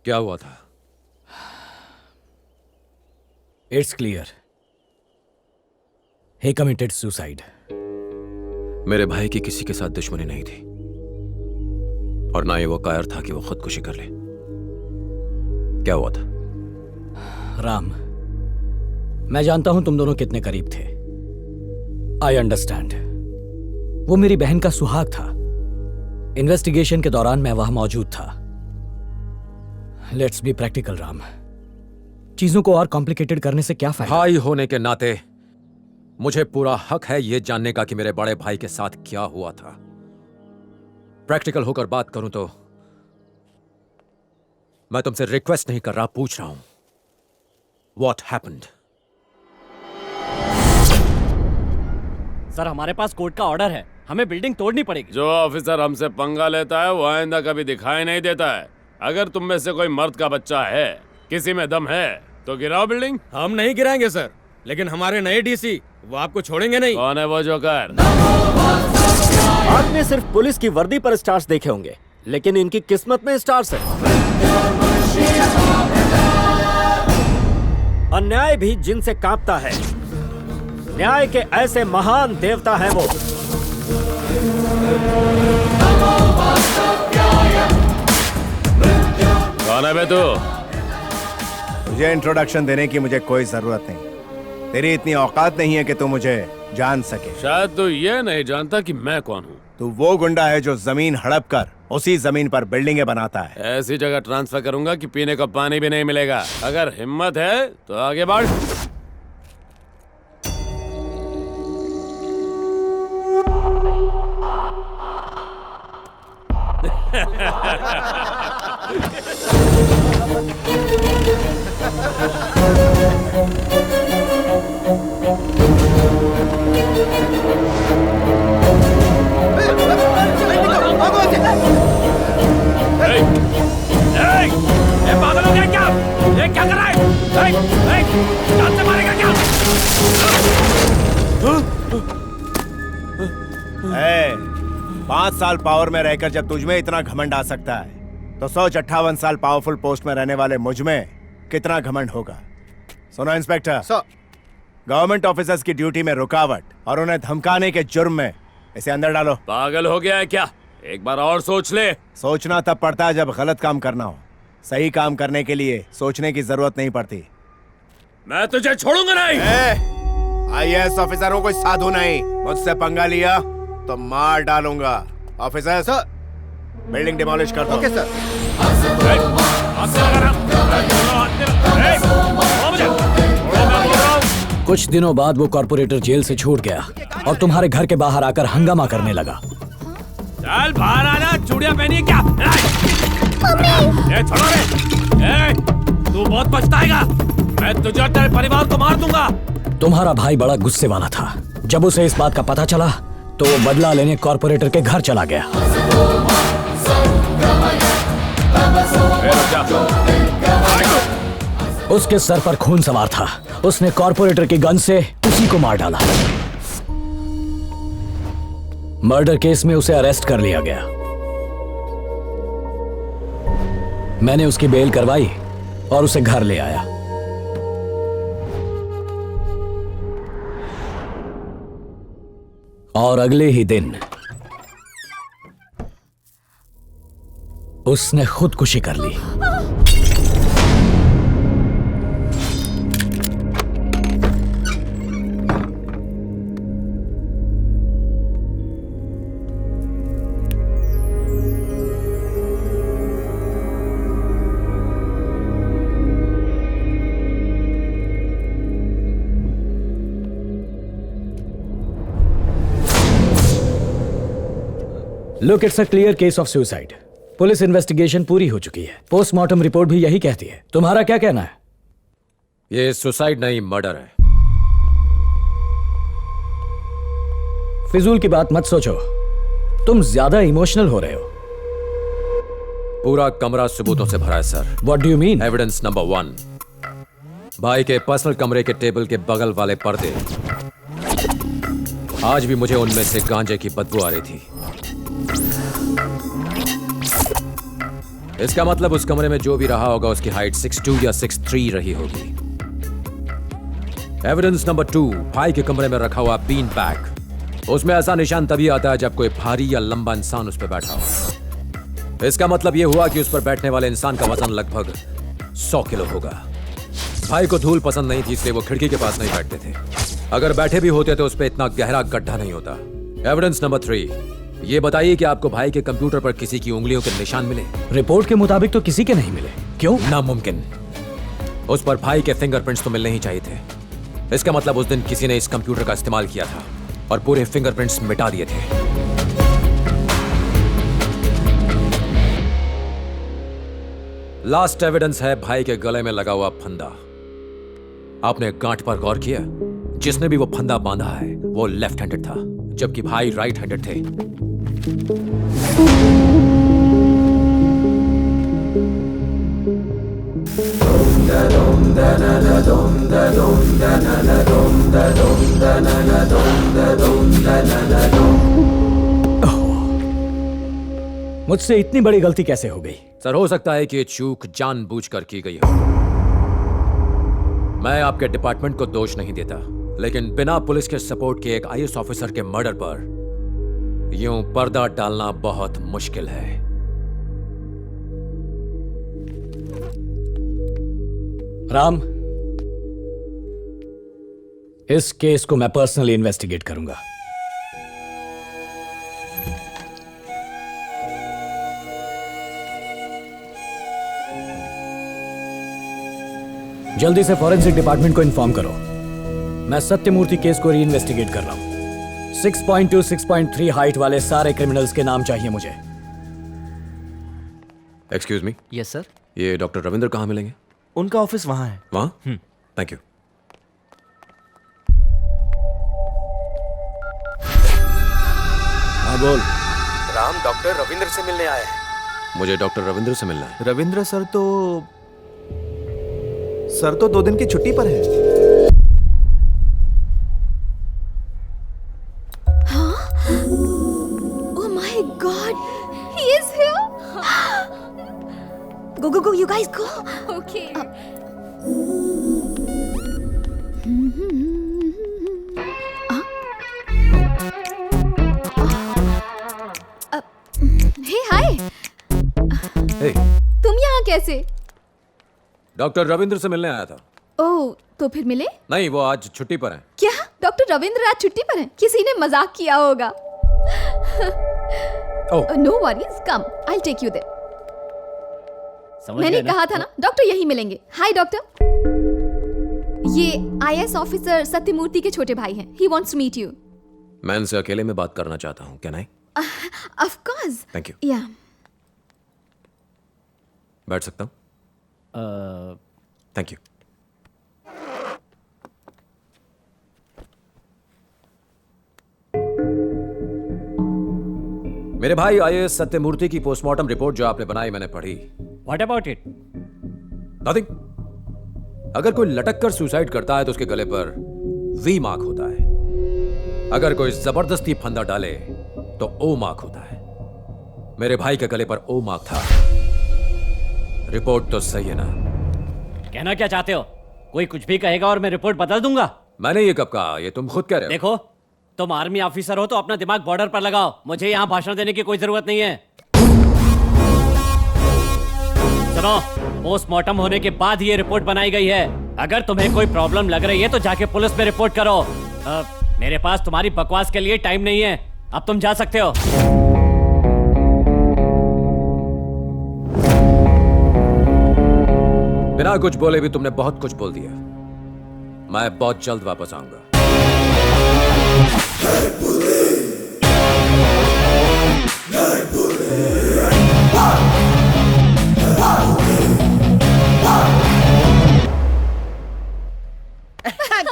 क्या हुआ था? It's clear, he committed suicide. मेरे भाई की किसी के साथ दुश्मनी नहीं थी और ना ही वो कायर था कि वो खुदकुशी कर ले। क्या हुआ था? राम, मैं जानता हूं तुम दोनों कितने करीब थे। I understand. वो मेरी बहन का सुहाग था। इन्वेस्टिगेशन के दौरान मैं वहां मौजूद था। Let's be practical Ram. चीजों को और कॉम्प्लिकेटेड करने से क्या फायदा? भाई होने के नाते मुझे पूरा हक है यह जानने का कि मेरे बड़े भाई के साथ क्या हुआ था। प्रैक्टिकल होकर बात करूं तो मैं तुमसे रिक्वेस्ट नहीं कर रहा, पूछ रहा हूं, व्हाट हैपेंड? सर, हमारे पास कोर्ट का ऑर्डर है, हमें बिल्डिंग तोड़नी पड़ेगी। जो ऑफिसर हमसे पंगा लेता है वो आइंदा कभी दिखाई नहीं देता है। अगर तुम में से कोई मर्द का बच्चा है, किसी में दम है, तो गिराओ बिल्डिंग। हम नहीं गिराएंगे सर, लेकिन हमारे नए डीसी वो आपको छोड़ेंगे नहीं। कौन है वो जोकर? आपने सिर्फ पुलिस की वर्दी पर स्टार्स देखे होंगे, लेकिन इनकी किस्मत में स्टार्स है। अन्याय भी जिनसे कांपता है। न्याय के ऐसे महान देवता है वो। कौन है बे तू? तुझे इंट्रोडक्शन देने की मुझे कोई जरूरत नहीं। तेरी इतनी औकात नहीं है कि तू मुझे जान सके। शायद तू ये नहीं जानता कि मैं कौन हूँ। तू वो गुंडा है जो जमीन हड़प कर उसी जमीन पर बिल्डिंगें बनाता है। ऐसी जगह ट्रांसफर करूंगा कि पीने का पानी भी नहीं मिलेगा। अगर हिम्मत है तो आगे बढ़। पागल हो गया क्या? ये क्या कर रहा है? जान से मारेगा क्या? 5 साल पावर में रहकर जब तुझमें इतना घमंड आ सकता है तो 158 साल पावरफुल पोस्ट में रहने वाले मुझ में कितना घमंड होगा। सुनो इंस्पेक्टर, गवर्नमेंट ऑफिसर्स की ड्यूटी में रुकावट और उन्हें धमकाने के जुर्म में इसे अंदर डालो। पागल हो गया है क्या? एक बार और सोच ले। सोचना तब पड़ता है जब गलत काम करना हो। सही काम करने के लिए सोचने की जरूरत नहीं पड़ती। मैं तुझे छोड़ूंगा नहीं। IAS ऑफिसरों कोई साधु नहीं। मुझसे पंगा लिया तो मार डालूंगा। ऑफिसर सर, बिल्डिंग डिमोलिश कर दो। Okay sir. कुछ दिनों बाद वो कॉर्पोरेटर जेल से छूट गया और तुम्हारे घर के बाहर आकर हंगामा करने लगा। चल बाहर आना, चूड़ियां पहनी है क्या? छोड़ो रे। तू बहुत पछताएगा। मैं तुझे और तेरे परिवार को मार दूंगा। तुम्हारा भाई बड़ा गुस्से वाला था। जब उसे इस बात का पता चला तो वो बदला लेने कॉर्पोरेटर के घर चला गया। उसके सर पर खून सवार था। उसने कॉर्पोरेटर की गन से उसी को मार डाला। मर्डर केस में उसे अरेस्ट कर लिया गया। मैंने उसकी बेल करवाई और उसे घर ले आया। और अगले ही दिन उसने खुदकुशी कर ली। Look, it's a clear case of suicide. Police investigation पूरी हो चुकी है। पोस्टमार्टम रिपोर्ट भी यही कहती है। तुम्हारा क्या कहना है? ये सुसाइड नहीं, मर्डर है। फिजूल की बात मत सोचो, तुम ज्यादा इमोशनल हो रहे हो। पूरा कमरा सबूतों से भरा है sir. What do you mean? Evidence number 1, भाई के पर्सनल कमरे के टेबल के बगल वाले पर्दे। आज भी मुझे उनमें से गांजे की बदबू आ रही थी। इसका मतलब उस कमरे में जो भी रहा होगा उसकी हाइट 6'2" या 6'3" रही होगी। एविडेंस नंबर 2, भाई के कमरे में रखा हुआ बीन बैग। उसमें ऐसा निशान तभी आता है जब कोई भारी या लंबा इंसान उस पर बैठा हो। इसका मतलब यह हुआ कि उस पर बैठने वाले इंसान का वजन लगभग 100 किलो होगा। भाई को धूल पसंद नहीं थी, इसलिए वो खिड़की के पास नहीं बैठते थे। अगर बैठे भी होते तो उस पर इतना गहरा गड्ढा नहीं होता। एविडेंस नंबर 3, ये बताइए कि आपको भाई के कंप्यूटर पर किसी की उंगलियों के निशान मिले? रिपोर्ट के मुताबिक तो किसी के नहीं मिले। क्यों? नामुमकिन। उस पर भाई के फिंगरप्रिंट्स तो मिलने ही चाहिए थे। इसका मतलब उस दिन किसी ने इस कंप्यूटर का इस्तेमाल किया था और पूरे फिंगरप्रिंट्स मिटा दिए थे। लास्ट एविडेंस है भाई के गले में लगा हुआ फंदा। आपने गांठ पर गौर किया? जिसने भी वो फंदा बांधा है वो लेफ्ट हैंडेड था, जबकि भाई राइट हैंडेड थे। मुझसे इतनी बड़ी गलती कैसे हो गई? सर, हो सकता है कि ये चूक जानबूझकर की गई हो। मैं आपके डिपार्टमेंट को दोष नहीं देता, लेकिन बिना पुलिस के सपोर्ट के एक आईएएस ऑफिसर के मर्डर पर यूं पर्दा डालना बहुत मुश्किल है। राम, इस केस को मैं पर्सनली इन्वेस्टिगेट करूंगा। जल्दी से फॉरेंसिक डिपार्टमेंट को इन्फॉर्म करो। मैं सत्यमूर्ति केस को री इन्वेस्टिगेट कर रहा हूं। 6.2, 6.3 हाइट वाले सारे क्रिमिनल्स के नाम चाहिए मुझे। Excuse me. Yes sir. ये डॉक्टर रविंद्र कहाँ मिलेंगे? उनका ऑफिस वहां है। वहाँ? Thank you. हाँ बोल। राम डॉक्टर रविंद्र से मिलने आए हैं। मुझे डॉक्टर रविंद्र से मिलना है। रविंद्र सर तो 2 दिन की छुट्टी पर है। Oh my God, he is here. Go, you guys go. Okay. Hey, hi. हे, तुम यहाँ कैसे? डॉक्टर रविंद्र से मिलने आया था। ओह, तो फिर मिले? नहीं, वो आज छुट्टी पर हैं। क्या डॉक्टर रविंद्र आज छुट्टी पर हैं? किसी ने मजाक किया होगा। No worries, come, I take you there. मैंने कहा था ना डॉक्टर यही मिलेंगे। हाय डॉक्टर, ये आईएएस ऑफिसर सत्यमूर्ति के छोटे भाई हैं। He wants to meet you. मैं इनसे अकेले में बात करना चाहता हूँ। Can I? Of course. Thank you. या बैठ सकता हूँ? Thank you. मेरे भाई आईएएस सत्यमूर्ति की पोस्टमार्टम रिपोर्ट जो आपने बनाई मैंने पढ़ी। What about it? नथिंग। अगर कोई लटक कर सुसाइड करता है तो उसके गले पर वी मार्क होता है। अगर कोई जबरदस्ती फंदा डाले तो ओ मार्क होता है। मेरे भाई के गले पर ओ मार्क था। रिपोर्ट तो सही है ना? कहना क्या चाहते हो? कोई कुछ भी कहेगा और मैं रिपोर्ट बदल दूंगा। मैंने ये कब कहा? ये तुम खुद कह रहे हो। देखो, तुम आर्मी ऑफिसर हो तो अपना दिमाग बॉर्डर पर लगाओ। मुझे यहाँ भाषण देने की कोई जरूरत नहीं है। सुनो, पोस्टमार्टम होने के बाद ही ये रिपोर्ट बनाई गई है। अगर तुम्हें कोई प्रॉब्लम लग रही है तो जाके पुलिस में रिपोर्ट करो। मेरे पास तुम्हारी बकवास के लिए टाइम नहीं है। अब तुम जा सकते हो। बिना कुछ बोले भी तुमने बहुत कुछ बोल दिया। मैं बहुत जल्द वापस आऊंगा।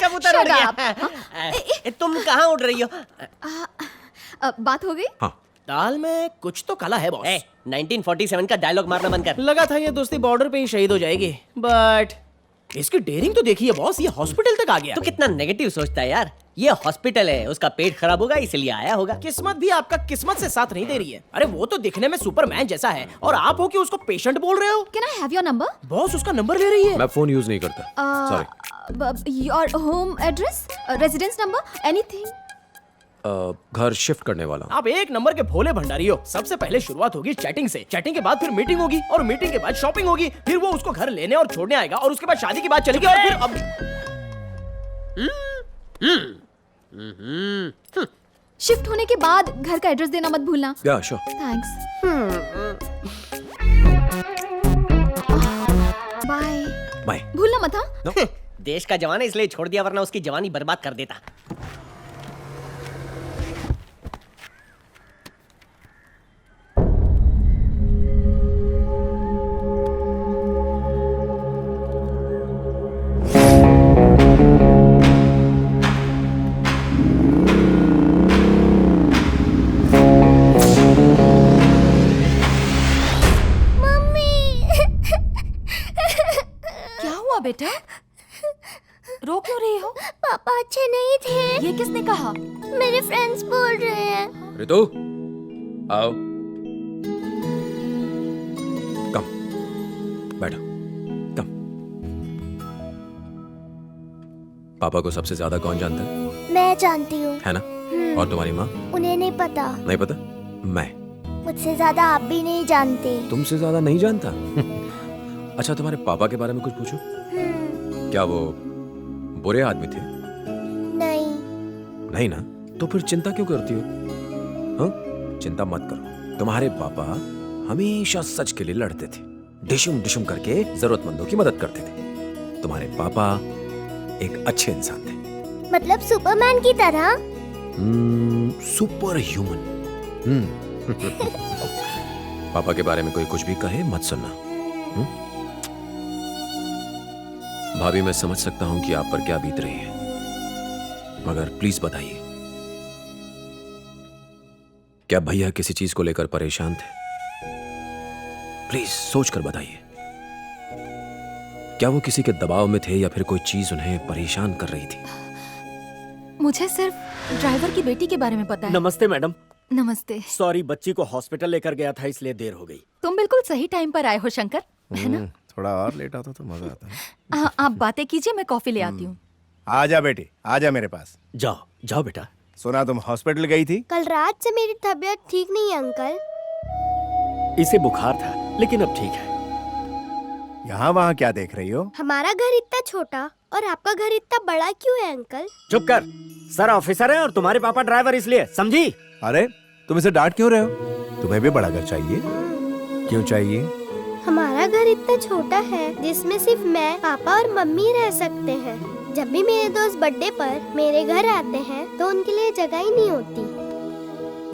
कबूतर उड़ गया। तुम कहाँ उड़ रही हो? बात हो गई? हाँ। दाल में कुछ तो काला है बॉस। 1947 का डायलॉग मारना बंद कर। लगा था ये दोस्ती बॉर्डर पे ही शहीद हो जाएगी, बट इसकी डेयरिंग तो देखिए बॉस, ये हॉस्पिटल तक आ गया। तो कितना नेगेटिव सोचता है यार। ये हॉस्पिटल है, उसका पेट खराब होगा इसलिए आया होगा। किस्मत भी आपका किस्मत से साथ नहीं दे रही है। अरे वो तो दिखने में सुपरमैन जैसा है और आप हो कि उसको पेशेंट बोल रहे हो। Can I have your number? Boss उसका नंबर ले रही है। मैं फोन यूज नहीं करता, sorry. Your home address, residence number, anything? घर शिफ्ट करने वाला हूँ। आप एक नंबर के भोले भंडारी हो। सबसे पहले शुरुआत होगी चैटिंग से, चैटिंग के बाद फिर मीटिंग होगी और मीटिंग के बाद शॉपिंग होगी, फिर वो उसको घर लेने और छोड़ने आएगा और उसके बाद शादी की बात चलेगी और फिर अब शिफ्ट होने के बाद घर का एड्रेस देना मत भूलना। या श्योर। थैंक्स। बाय। बाय। भूलना मत हाँ। देश का जवान है इसलिए छोड़ दिया, वरना उसकी जवानी बर्बाद कर देता। क्या हुआ बेटा? रो क्यों रही हो? पापा अच्छे नहीं थे। ये किसने कहा? मेरे फ्रेंड्स बोल रहे हैं। रितु, आओ। कम, बैठो, कम। पापा को सबसे ज्यादा कौन जानता है? मैं जानती हूँ। है ना? और तुम्हारी माँ? उन्हें नहीं पता। नहीं पता? मैं। मुझसे ज्यादा आप भी नहीं जानते। तुमसे ज्यादा नहीं जानता? अच्छा, तुम्हारे पापा के बारे में कुछ पूछूं? क्या वो बुरे आदमी थे? नहीं। नहीं ना? तो फिर चिंता क्यों करती हो? हाँ? चिंता मत करो। तुम्हारे पापा हमेशा सच के लिए लड़ते थे, डिशुम डिशुम करके जरूरतमंदों की मदद करते थे। तुम्हारे पापा एक अच्छे इंसान थे। मतलब सुपरमैन की तरह? Super human. पापा के बारे में कोई कुछ भी कहे मत सुनना। भाभी, मैं समझ सकता हूं कि आप पर क्या बीत रही है, मगर प्लीज बताइए, क्या भैया किसी चीज को लेकर परेशान थे? प्लीज सोचकर बताइए। क्या वो किसी के दबाव में थे या फिर कोई चीज उन्हें परेशान कर रही थी? मुझे सिर्फ ड्राइवर की बेटी के बारे में पता है। नमस्ते मैडम। नमस्ते। सॉरी, बच्ची को हॉस्पिटल लेकर गया था इसलिए देर हो गई। तुम बिल्कुल सही टाइम पर आए हो शंकर, है ना? थोड़ा और लेट आता तो मजा आता है। हाँ, आप बातें कीजिए, मैं कॉफी ले आती हूँ। आजा बेटी, आजा मेरे पास। जाओ जाओ बेटा। सुना तुम हॉस्पिटल गई थी? कल रात से मेरी तबीयत ठीक नहीं है अंकल। इसे बुखार था लेकिन अब ठीक है। यहाँ वहाँ क्या देख रही हो? हमारा घर इतना छोटा और आपका घर इतना बड़ा क्यों है अंकल? चुप कर। सर ऑफिसर है और तुम्हारे पापा ड्राइवर, इसलिए समझी? अरे तुम इसे डांट क्यों रहे हो? तुम्हें भी बड़ा घर चाहिए? क्यों चाहिए? हमारा घर इतना छोटा है जिसमें सिर्फ मैं, पापा और मम्मी रह सकते हैं। जब भी मेरे दोस्त बर्थडे पर मेरे घर आते हैं तो उनके लिए जगह ही नहीं होती।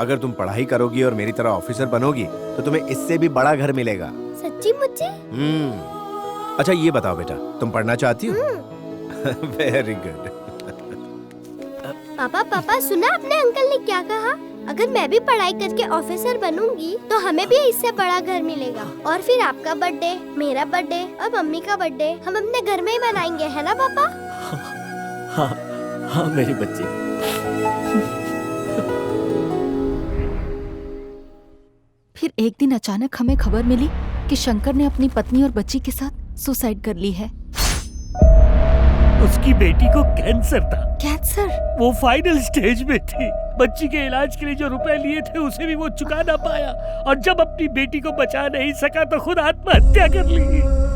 अगर तुम पढ़ाई करोगी और मेरी तरह ऑफिसर बनोगी तो तुम्हें इससे भी बड़ा घर मिलेगा। सच्ची मुझे? अच्छा ये बताओ बेटा, तुम पढ़ना चाहती हो? Very good. पापा पापा, सुना आपने अंकल ने क्या कहा? अगर मैं भी पढ़ाई करके ऑफिसर बनूंगी तो हमें भी इससे बड़ा घर मिलेगा और फिर आपका बर्थडे, मेरा बर्थडे और मम्मी का बर्थडे हम अपने घर में ही मनाएंगे, है ना पापा? हाँ हाँ मेरी बच्ची। फिर एक दिन अचानक हमें खबर मिली कि शंकर ने अपनी पत्नी और बच्ची के साथ सुसाइड कर ली है। उसकी बेटी को कैंसर था। कैंसर? वो फाइनल स्टेज में थी। बच्ची के इलाज के लिए जो रुपए लिए थे उसे भी वो चुका ना पाया और जब अपनी बेटी को बचा नहीं सका तो खुद आत्महत्या कर ली।